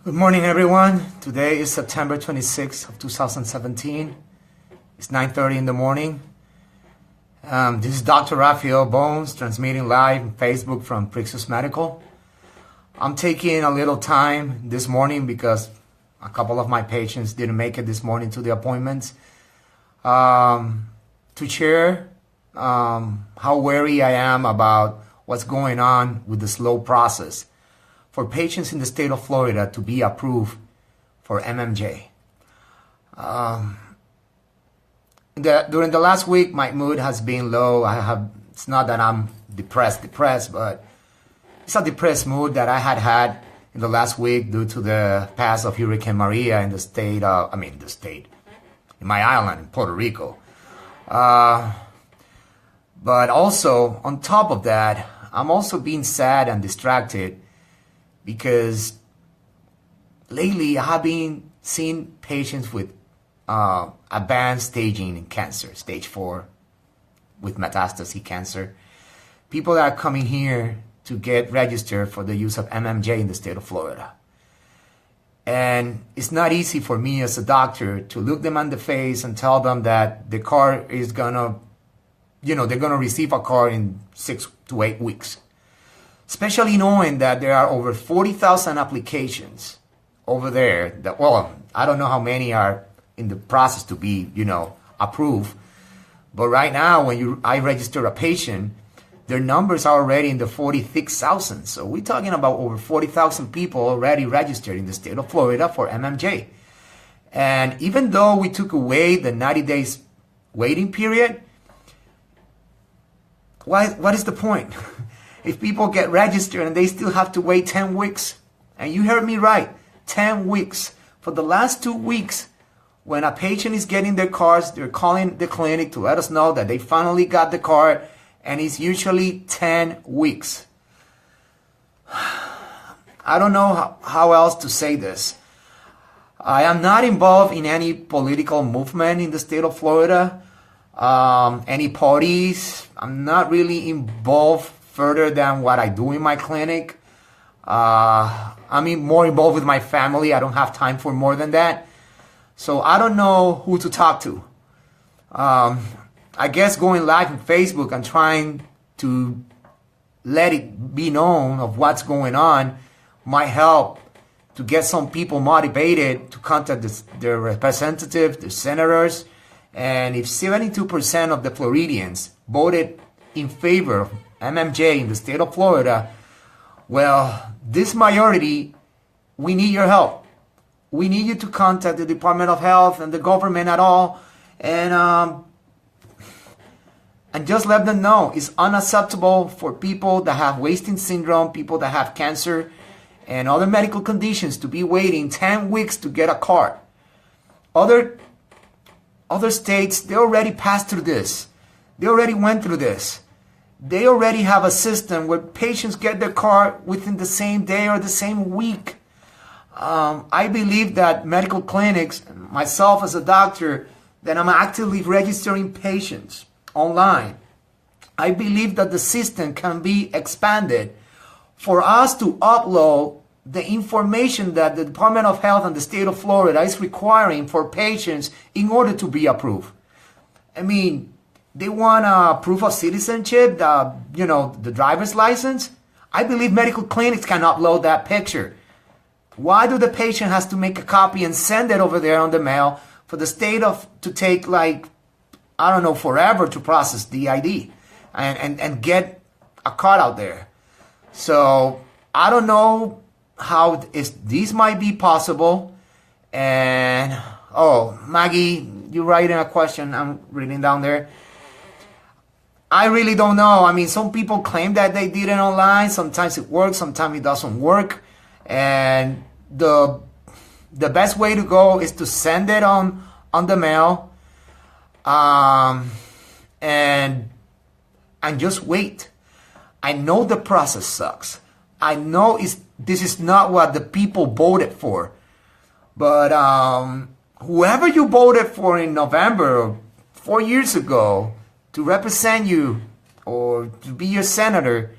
Good morning, everyone. Today is September 26th of 2017. It's 9:30 in the morning. This is Dr. Raphael Bones transmitting live on Facebook from Prixus Medical. I'm taking a little time this morning because a couple of my patients didn't make it this morning to the appointments to share how wary I am about what's going on with the slow process for patients in the state of Florida to be approved for MMJ. During the last week, my mood has been low. It's not that I'm depressed, but it's a depressed mood that I had in the last week due to the pass of Hurricane Maria in in my island, in Puerto Rico. But also, on top of that, I'm also being sad and distracted because lately I have been seeing patients with advanced staging in cancer, stage 4, with metastasis cancer. People that are coming here to get registered for the use of MMJ in the state of Florida. And it's not easy for me as a doctor to look them on the face and tell them that the card is gonna, they're gonna receive a card in 6 to 8 weeks. Especially knowing that there are over 40,000 applications over there that, I don't know how many are in the process to be, approved. But right now, when I register a patient, their numbers are already in the 46,000. So we're talking about over 40,000 people already registered in the state of Florida for MMJ. And even though we took away the 90 days waiting period, what is the point? If people get registered and they still have to wait 10 weeks, and you heard me right, 10 weeks. For the last 2 weeks, when a patient is getting their cards, they're calling the clinic to let us know that they finally got the card, and it's usually 10 weeks. I don't know how else to say this. I am not involved in any political movement in the state of Florida, any parties. I'm not really involved further than what I do in my clinic. I'm more involved with my family. I don't have time for more than that. So I don't know who to talk to. I guess going live on Facebook and trying to let it be known of what's going on might help to get some people motivated to contact their representatives, the senators. And if 72% of the Floridians voted in favor of MMJ in the state of Florida, this majority, we need your help. We need you to contact the Department of Health and the government at all, and just let them know it's unacceptable for people that have wasting syndrome, people that have cancer and other medical conditions to be waiting 10 weeks to get a card. Other states, they already passed through this. They already went through this. They already have a system where patients get their card within the same day or the same week. I believe that medical clinics, myself as a doctor, that I'm actively registering patients online. I believe that the system can be expanded for us to upload the information that the Department of Health and the state of Florida is requiring for patients in order to be approved. They want a proof of citizenship, the driver's license. I believe medical clinics can upload that picture. Why do the patient has to make a copy and send it over there on the mail for the state to take forever to process the ID and get a card out there? So I don't know how this might be possible. And Maggie, you're writing a question. I'm reading down there. I really don't know. Some people claim that they did it online. Sometimes it works, sometimes it doesn't work. And the best way to go is to send it on the mail, and just wait. I know the process sucks. I know this is not what the people voted for. But whoever you voted for in November 4 years ago to represent you or to be your senator,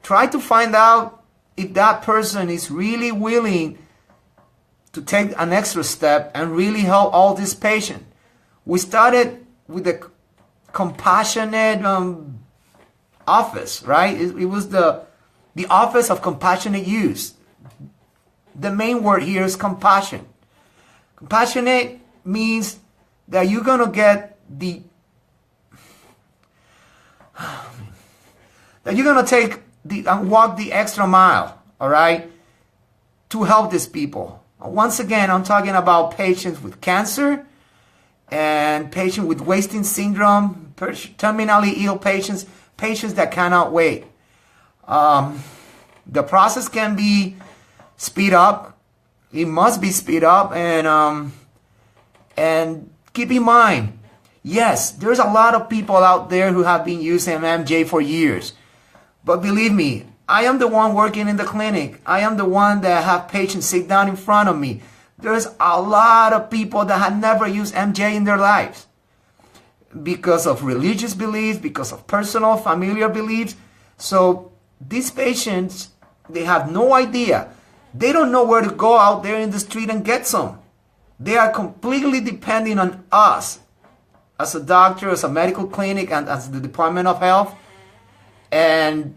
try to find out if that person is really willing to take an extra step and really help all these patients. We started with the compassionate office, right? It was the office of compassionate use. The main word here is compassion. Compassionate means that you're going to get that you're going to take and walk the extra mile, all right, to help these people. Once again, I'm talking about patients with cancer and patients with wasting syndrome, terminally ill patients, patients that cannot wait. The process can be speed up. It must be speed up, and keep in mind, yes, there's a lot of people out there who have been using MMJ for years. But believe me, I am the one working in the clinic. I am the one that have patients sit down in front of me. There's a lot of people that have never used MJ in their lives because of religious beliefs, because of personal, familiar beliefs. So these patients, they have no idea. They don't know where to go out there in the street and get some. They are completely depending on us as a doctor, as a medical clinic, and as the Department of Health. And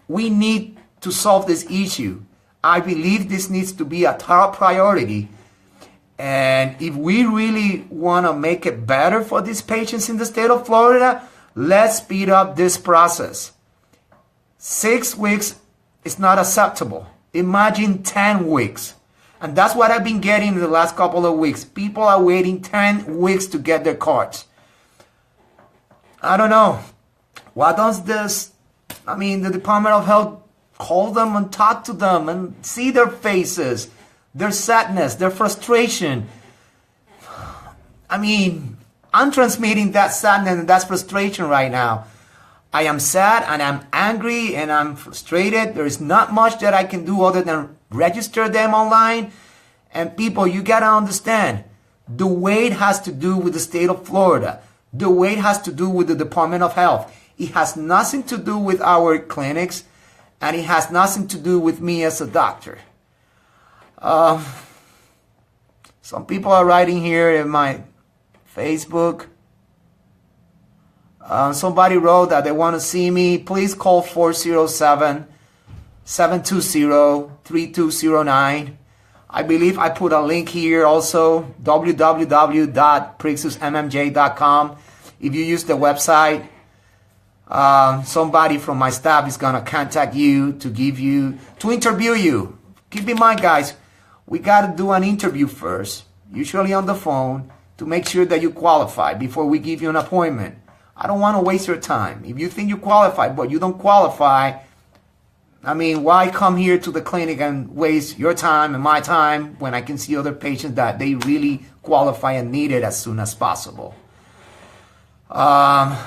we need to solve this issue. I believe this needs to be a top priority. And if we really want to make it better for these patients in the state of Florida, let's speed up this process. 6 weeks is not acceptable. Imagine 10 weeks. And that's what I've been getting in the last couple of weeks. People are waiting 10 weeks to get their cards. I don't know. Why does the Department of Health call them and talk to them and see their faces, their sadness, their frustration? I'm transmitting that sadness and that frustration right now. I am sad and I'm angry and I'm frustrated. There is not much that I can do other than register them online. And people, you got to understand, the wait has to do with the state of Florida. The wait has to do with the Department of Health. It has nothing to do with our clinics, and it has nothing to do with me as a doctor. Some people are writing here in my Facebook. Somebody wrote that they want to see me. Please call 407-720-3209. I believe I put a link here also, www.prixusmmj.com. If you use the website, somebody from my staff is going to contact you to interview you. Keep in mind, guys, we got to do an interview first, usually on the phone, to make sure that you qualify before we give you an appointment. I don't want to waste your time. If you think you qualify, but you don't qualify, why come here to the clinic and waste your time and my time when I can see other patients that they really qualify and need it as soon as possible? I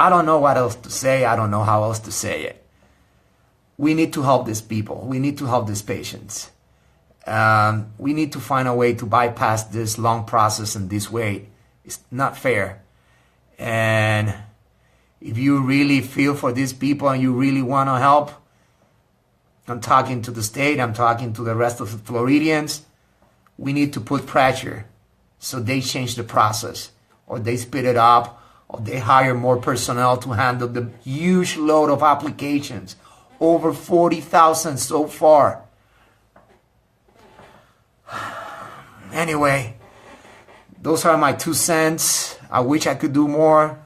don't know what else to say. I don't know how else to say it. We need to help these people. We need to help these patients. We need to find a way to bypass this long process and this wait. It's not fair. And if you really feel for these people and you really want to help, I'm talking to the state, I'm talking to the rest of the Floridians, we need to put pressure so they change the process, or they speed it up, or they hire more personnel to handle the huge load of applications. Over 40,000 so far. Anyway, those are my 2 cents. I wish I could do more.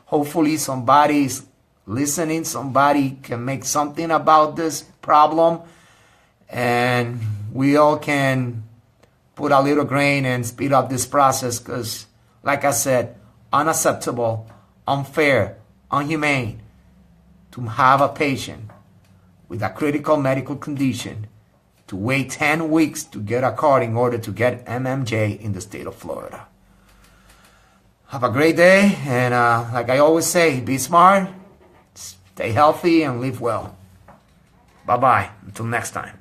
Hopefully somebody's listening. Somebody can make something about this problem. And we all can put a little grain and speed up this process. Because, like I said, unacceptable, unfair, inhumane to have a patient with a critical medical condition to wait 10 weeks to get a card in order to get MMJ in the state of Florida. Have a great day, and like I always say, be smart, stay healthy, and live well. Bye-bye. Until next time.